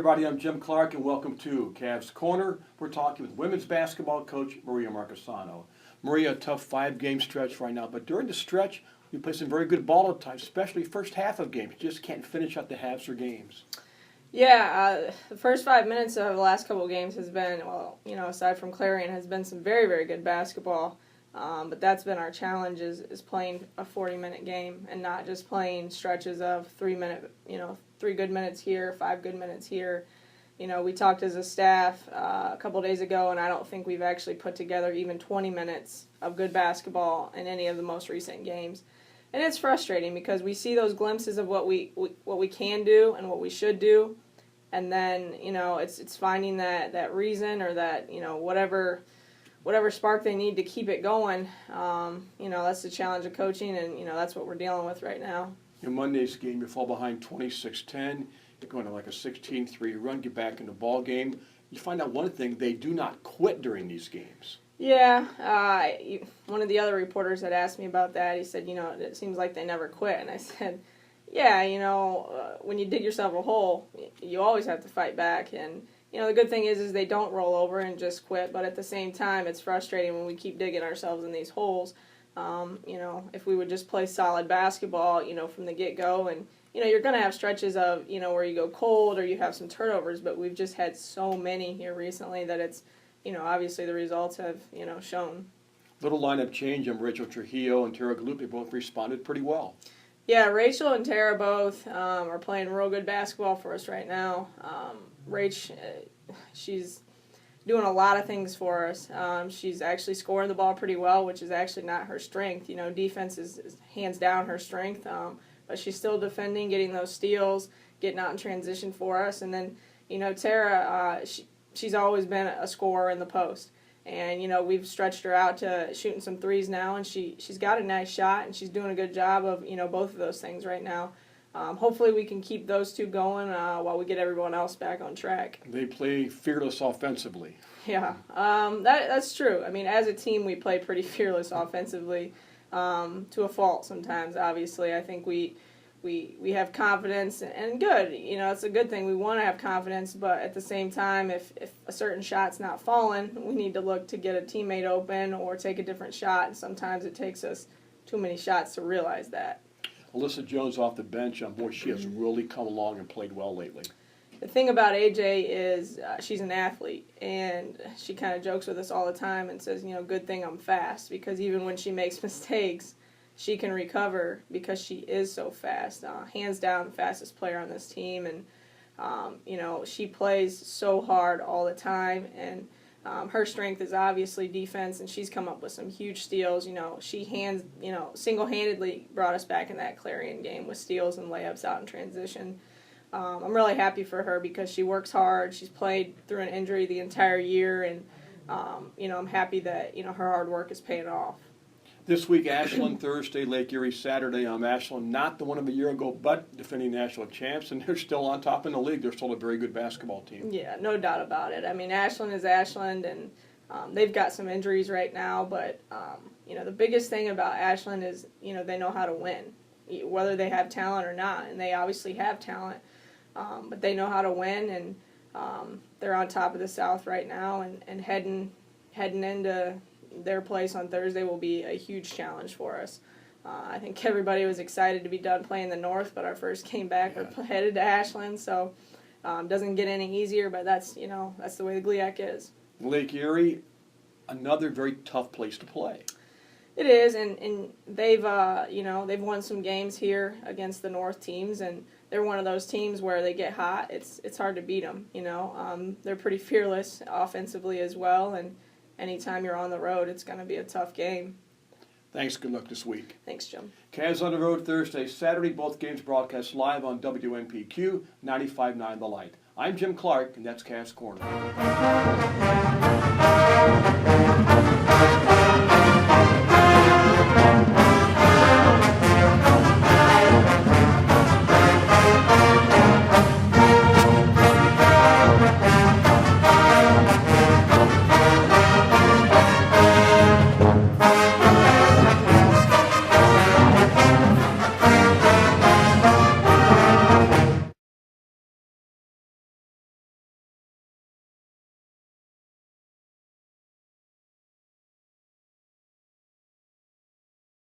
everybody, I'm Jim Clark and welcome to Cavs Corner. We're talking with women's basketball coach Maria Marchesano. Maria, a tough 5-game stretch right now, but during the stretch, you play some very good ball at times, especially first half of games. You just can't finish out the halves or games. Yeah, the first 5 minutes of the last couple of games has been, aside from Clarion, has been some very, very good basketball. But that's been our challenge is playing a 40-minute game and not just playing stretches of 3 good minutes here, 5 good minutes here. We talked as a staff a couple of days ago, and I don't think we've actually put together even 20 minutes of good basketball in any of the most recent games. And it's frustrating because we see those glimpses of what we can do and what we should do, and then it's finding that reason or that whatever spark they need to keep it going. That's the challenge of coaching, and that's what we're dealing with right now. In Monday's game, you fall behind 26-10. You're going to like a 16-3 run, get back in the ball game. You find out one thing: they do not quit during these games. Yeah, one of the other reporters had asked me about that. He said, it seems like they never quit. And I said, yeah, when you dig yourself a hole, you always have to fight back. And, the good thing is they don't roll over and just quit. But at the same time, it's frustrating when we keep digging ourselves in these holes. If we would just play solid basketball, from the get-go. And, you're going to have stretches of, where you go cold or you have some turnovers. But we've just had so many here recently that it's, obviously the results have, shown. Little lineup change, Rachel Trujillo and Tara Galupe both responded pretty well. Yeah, Rachel and Tara both are playing real good basketball for us right now. Rach, she's doing a lot of things for us. She's actually scoring the ball pretty well, which is actually not her strength. Defense is hands down her strength, but she's still defending, getting those steals, getting out in transition for us. And then, Tara, she's always been a scorer in the post. And, we've stretched her out to shooting some threes now, and she's got a nice shot, and she's doing a good job of, both of those things right now. Hopefully we can keep those two going while we get everyone else back on track. They play fearless offensively. Yeah, that's true. I mean, as a team, we play pretty fearless offensively to a fault sometimes, obviously. I think we have confidence, and good. It's a good thing. We want to have confidence, but at the same time, if a certain shot's not falling, we need to look to get a teammate open or take a different shot, and sometimes it takes us too many shots to realize that. Alyssa Jones off the bench, boy, she has really come along and played well lately. The thing about AJ is she's an athlete, and she kind of jokes with us all the time and says, good thing I'm fast, because even when she makes mistakes, she can recover because she is so fast. Hands down the fastest player on this team, and she plays so hard all the time, and her strength is obviously defense, and she's come up with some huge steals. She single-handedly brought us back in that Clarion game with steals and layups out in transition. I'm really happy for her because she works hard. She's played through an injury the entire year, and I'm happy that her hard work is paying off. This week, Ashland Thursday, Lake Erie Saturday. Ashland, not the one of a year ago, but defending national champs, and they're still on top in the league. They're still a very good basketball team. Yeah, no doubt about it. I mean, Ashland is Ashland, and they've got some injuries right now, but, the biggest thing about Ashland is, they know how to win, whether they have talent or not, and they obviously have talent, but they know how to win, and they're on top of the South right now, and heading into their place on Thursday will be a huge challenge for us. I think everybody was excited to be done playing the North, but our first game back, we're headed to Ashland, so doesn't get any easier, but that's the way the GLIAC is. Lake Erie, another very tough place to play. It is, and they've won some games here against the North teams, and they're one of those teams where they get hot. It's hard to beat them. They're pretty fearless offensively as well, and anytime you're on the road, it's going to be a tough game. Thanks. Good luck this week. Thanks, Jim. Cavs on the road Thursday, Saturday. Both games broadcast live on WNPQ 95.9 The Light. I'm Jim Clark, and that's Cavs Corner.